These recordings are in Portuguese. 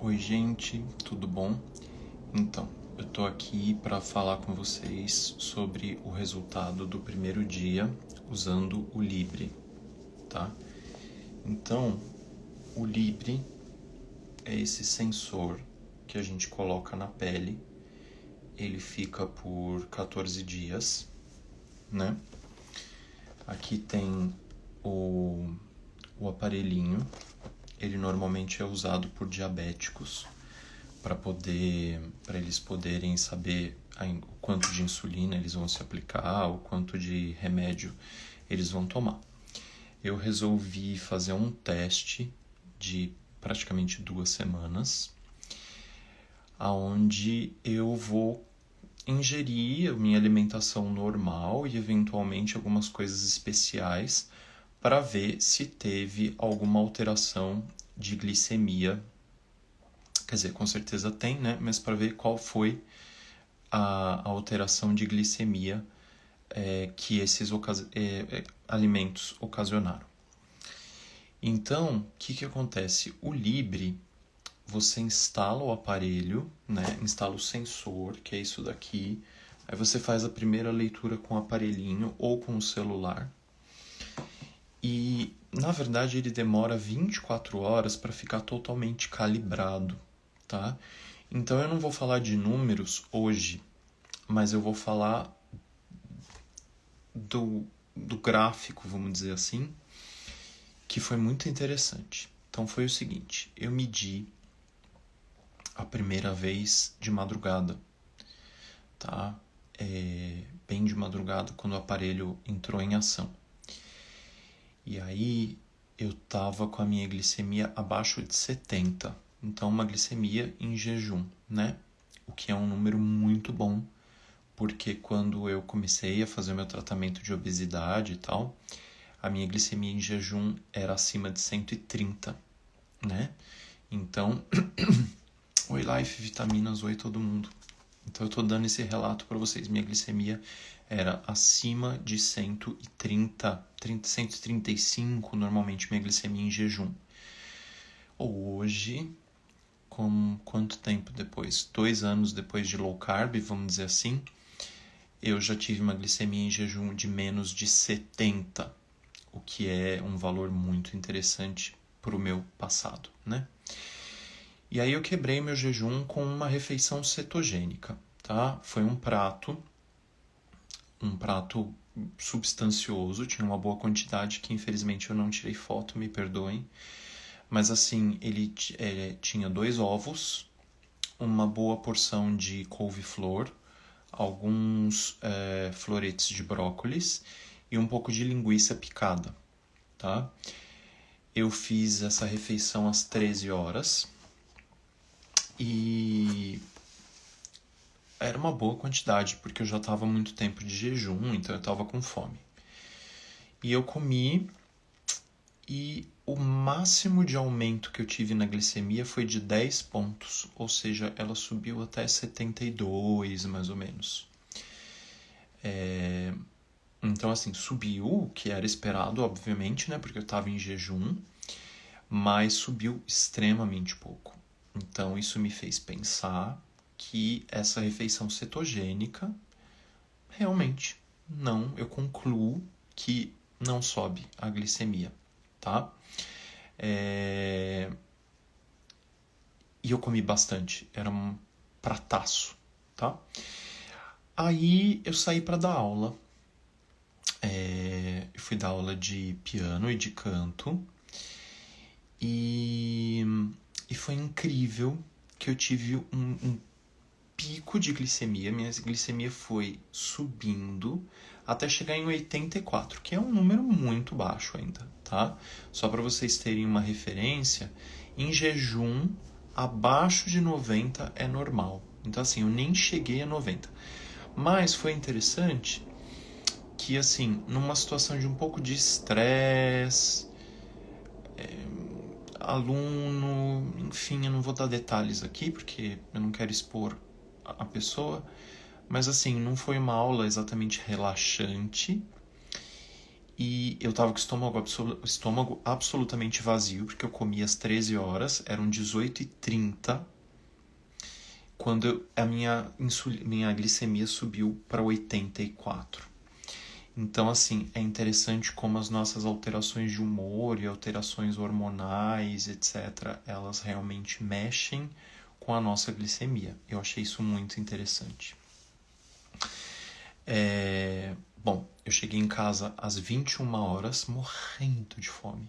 Oi, gente, tudo bom? Então, eu tô aqui para falar com vocês sobre o resultado do primeiro dia usando o Libre, tá? Então, o Libre é esse sensor que a gente coloca na pele. Ele fica por 14 dias, né? Aqui tem o aparelhinho. Ele normalmente é usado por diabéticos para eles poderem saber o quanto de insulina eles vão se aplicar, o quanto de remédio eles vão tomar. Eu resolvi fazer um teste de praticamente 2 semanas, aonde eu vou ingerir a minha alimentação normal e eventualmente algumas coisas especiais para ver se teve alguma alteração de glicemia. Quer dizer, com certeza tem, né? Mas para ver qual foi a alteração de glicemia que esses alimentos ocasionaram. Então, o que acontece? O Libre, você instala o aparelho, né? Instala o sensor, que é isso daqui. Aí você faz a primeira leitura com o aparelhinho ou com o celular. E, na verdade, ele demora 24 horas para ficar totalmente calibrado, tá? Então, eu não vou falar de números hoje, mas eu vou falar do gráfico, vamos dizer assim, que foi muito interessante. Então foi o seguinte, eu medi a primeira vez de madrugada, tá? Bem de madrugada, quando o aparelho entrou em ação. E aí eu tava com a minha glicemia abaixo de 70, então uma glicemia em jejum, né? O que é um número muito bom, porque quando eu comecei a fazer o meu tratamento de obesidade e tal, a minha glicemia em jejum era acima de 130, né? Então, oi Life, vitaminas, oi todo mundo. Então eu tô dando esse relato para vocês. Minha glicemia era acima de 130, 135, normalmente minha glicemia em jejum. Hoje, com quanto tempo depois? 2 anos depois de low carb, vamos dizer assim, eu já tive uma glicemia em jejum de menos de 70, o que é um valor muito interessante para o meu passado, né? E aí eu quebrei meu jejum com uma refeição cetogênica, tá? Foi um prato substancioso, tinha uma boa quantidade que infelizmente eu não tirei foto, me perdoem. Mas assim, ele tinha 2 ovos, uma boa porção de couve-flor, alguns floretes de brócolis e um pouco de linguiça picada, tá? Eu fiz essa refeição às 13 horas e era uma boa quantidade, porque eu já estava muito tempo de jejum, então eu estava com fome. E eu comi e o máximo de aumento que eu tive na glicemia foi de 10 pontos, ou seja, ela subiu até 72, mais ou menos. Então, assim, subiu, o que era esperado, obviamente, né, porque eu estava em jejum, mas subiu extremamente pouco. Então, isso me fez pensar que essa refeição cetogênica realmente não, eu concluo que não sobe a glicemia, tá? E eu comi bastante, era um prataço, tá? Aí eu saí para dar aula. Eu fui dar aula de piano e de canto. E foi incrível que eu tive um pico de glicemia. Minha glicemia foi subindo até chegar em 84, que é um número muito baixo ainda, tá? Só para vocês terem uma referência, em jejum, abaixo de 90 é normal. Então, assim, eu nem cheguei a 90. Mas foi interessante que, assim, numa situação de um pouco de estresse, aluno, enfim, eu não vou dar detalhes aqui porque eu não quero expor a pessoa, mas assim, não foi uma aula exatamente relaxante E eu tava com o estômago absolutamente vazio, porque eu comi às 13 horas, eram 18h30, quando a minha glicemia subiu para 84. Então, assim, é interessante como as nossas alterações de humor e alterações hormonais, etc., elas realmente mexem com a nossa glicemia. Eu achei isso muito interessante. Bom, eu cheguei em casa às 21 horas, morrendo de fome.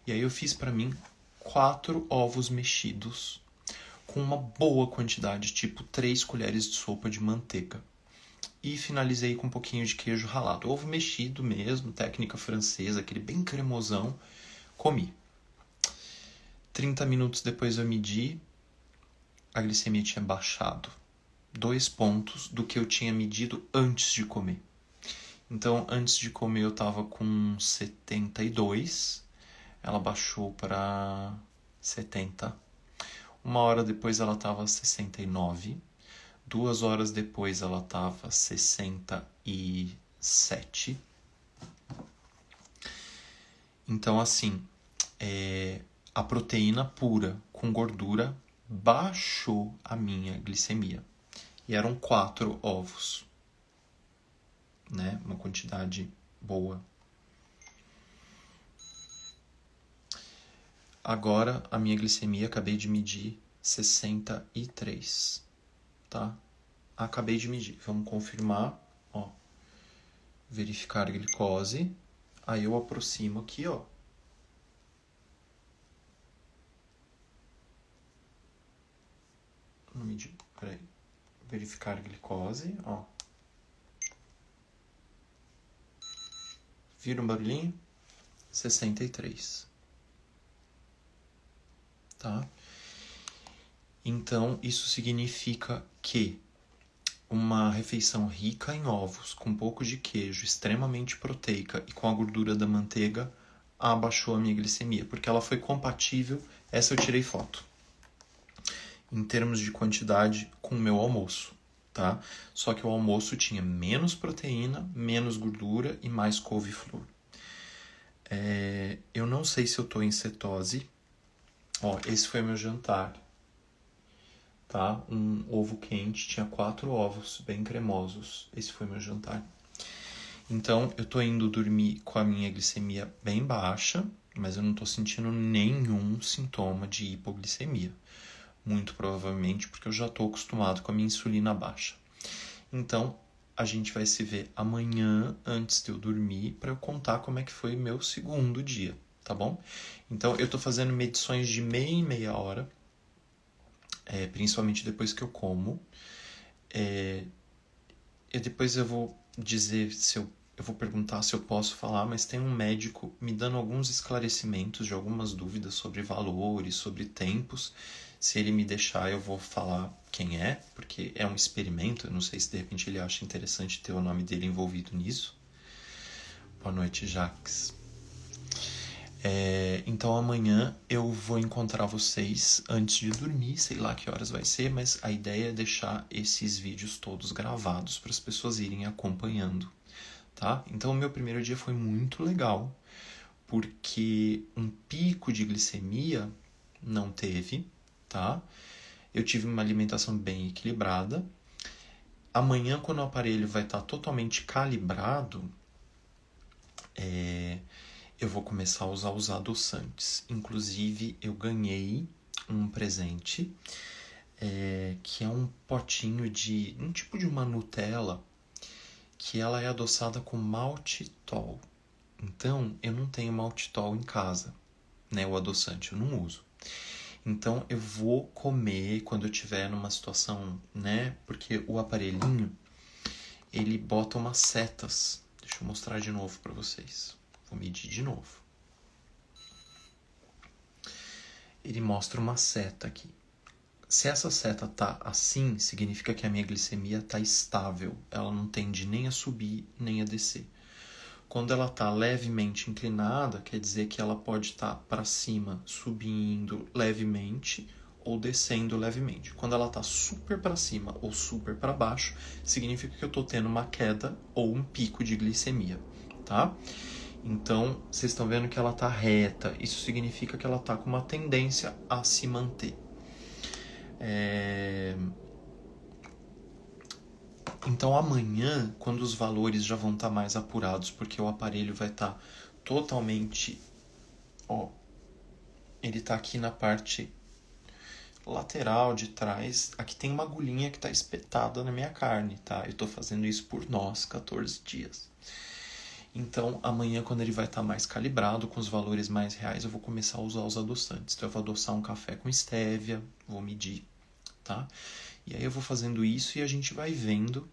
E aí eu fiz para mim 4 ovos mexidos com uma boa quantidade, tipo 3 colheres de sopa de manteiga. E finalizei com um pouquinho de queijo ralado. Ovo mexido mesmo, técnica francesa, aquele bem cremosão. Comi. 30 minutos depois eu medi, a glicemia tinha baixado 2 pontos do que eu tinha medido antes de comer. Então, antes de comer eu estava com 72, ela baixou para 70. 1 hora depois ela estava 69. 2 horas depois ela estava 67. Então, assim, a proteína pura com gordura baixou a minha glicemia. E eram 4 ovos, né? Uma quantidade boa. Agora, a minha glicemia, acabei de medir 63, tá? Acabei de medir. Vamos confirmar, ó. Verificar a glicose. Aí eu aproximo aqui, ó. Não medi, peraí. Verificar a glicose, ó. Vira um barulhinho? 63. Tá? Então, isso significa que uma refeição rica em ovos, com um pouco de queijo, extremamente proteica e com a gordura da manteiga, abaixou a minha glicemia, porque ela foi compatível, essa eu tirei foto, em termos de quantidade com o meu almoço, tá? Só que o almoço tinha menos proteína, menos gordura e mais couve-flor. Eu não sei se eu tô em cetose. Ó, esse foi meu jantar, tá? Um ovo quente, tinha 4 ovos bem cremosos. Esse foi meu jantar. Então, eu tô indo dormir com a minha glicemia bem baixa, mas eu não tô sentindo nenhum sintoma de hipoglicemia. Muito provavelmente porque eu já tô acostumado com a minha insulina baixa. Então, a gente vai se ver amanhã, antes de eu dormir, para eu contar como é que foi meu segundo dia, tá bom? Então, eu tô fazendo medições de meia em meia hora, principalmente depois que eu como. Depois eu vou dizer se eu vou perguntar se eu posso falar, mas tem um médico me dando alguns esclarecimentos de algumas dúvidas sobre valores, sobre tempos. Se ele me deixar, eu vou falar quem é, porque é um experimento. Eu não sei se de repente ele acha interessante ter o nome dele envolvido nisso. Boa noite, Jax. Então amanhã eu vou encontrar vocês antes de dormir, sei lá que horas vai ser, mas a ideia é deixar esses vídeos todos gravados para as pessoas irem acompanhando, tá? Então o meu primeiro dia foi muito legal, porque um pico de glicemia não teve, tá? Eu tive uma alimentação bem equilibrada. Amanhã, quando o aparelho vai estar totalmente calibrado, eu vou começar a usar os adoçantes. Inclusive, eu ganhei um presente, que é um potinho de um tipo de uma Nutella, que ela é adoçada com maltitol. Então, eu não tenho maltitol em casa, né? O adoçante eu não uso. Então, eu vou comer quando eu estiver numa situação, né? Porque o aparelhinho, ele bota umas setas. Deixa eu mostrar de novo para vocês. Vou medir de novo. Ele mostra uma seta aqui. Se essa seta tá assim, significa que a minha glicemia tá estável. Ela não tende nem a subir, nem a descer. Quando ela tá levemente inclinada, quer dizer que ela pode estar para cima, subindo levemente ou descendo levemente. Quando ela tá super para cima ou super para baixo, significa que eu tô tendo uma queda ou um pico de glicemia, tá? Então, vocês estão vendo que ela tá reta. Isso significa que ela tá com uma tendência a se manter. Então, amanhã, quando os valores já vão estar mais apurados, porque o aparelho vai estar totalmente... Ó, ele tá aqui na parte lateral de trás. Aqui tem uma agulhinha que tá espetada na minha carne, tá? Eu tô fazendo isso por nós, 14 dias. Então, amanhã, quando ele vai estar mais calibrado, com os valores mais reais, eu vou começar a usar os adoçantes. Então, eu vou adoçar um café com stevia, vou medir, tá? E aí eu vou fazendo isso e a gente vai vendo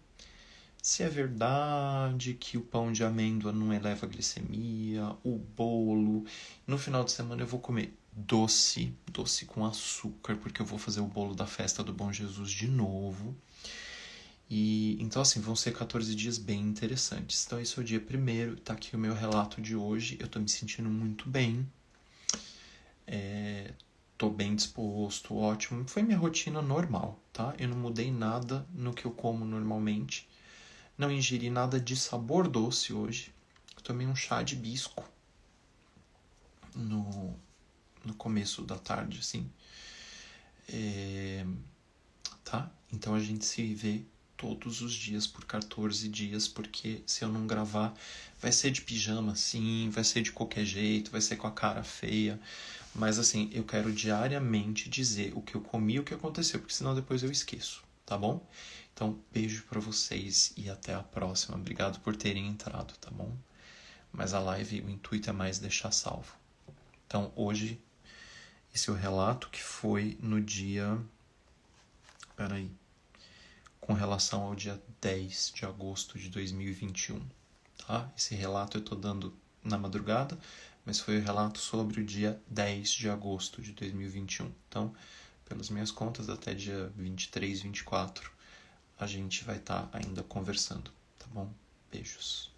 se é verdade que o pão de amêndoa não eleva a glicemia, o bolo. No final de semana eu vou comer doce com açúcar, porque eu vou fazer o bolo da festa do Bom Jesus de novo. E então, assim, vão ser 14 dias bem interessantes. Então, esse é o dia primeiro, tá aqui o meu relato de hoje. Eu tô me sentindo muito bem. Tô bem disposto, ótimo. Foi minha rotina normal, tá? Eu não mudei nada no que eu como normalmente. Não ingeri nada de sabor doce hoje. Eu tomei um chá de hibisco no começo da tarde, assim. Tá? Então a gente se vê todos os dias por 14 dias, porque se eu não gravar, vai ser de pijama, sim, vai ser de qualquer jeito, vai ser com a cara feia. Mas assim, eu quero diariamente dizer o que eu comi e o que aconteceu, porque senão depois eu esqueço, tá bom? Então, beijo pra vocês e até a próxima. Obrigado por terem entrado, tá bom? Mas a live, o intuito é mais deixar salvo. Então, hoje, esse é o relato que foi no dia... Peraí. Com relação ao dia 10 de agosto de 2021, tá? Esse relato eu tô dando na madrugada, mas foi o relato sobre o dia 10 de agosto de 2021. Então, pelas minhas contas, até dia 23, 24, a gente vai estar ainda conversando, tá bom? Beijos.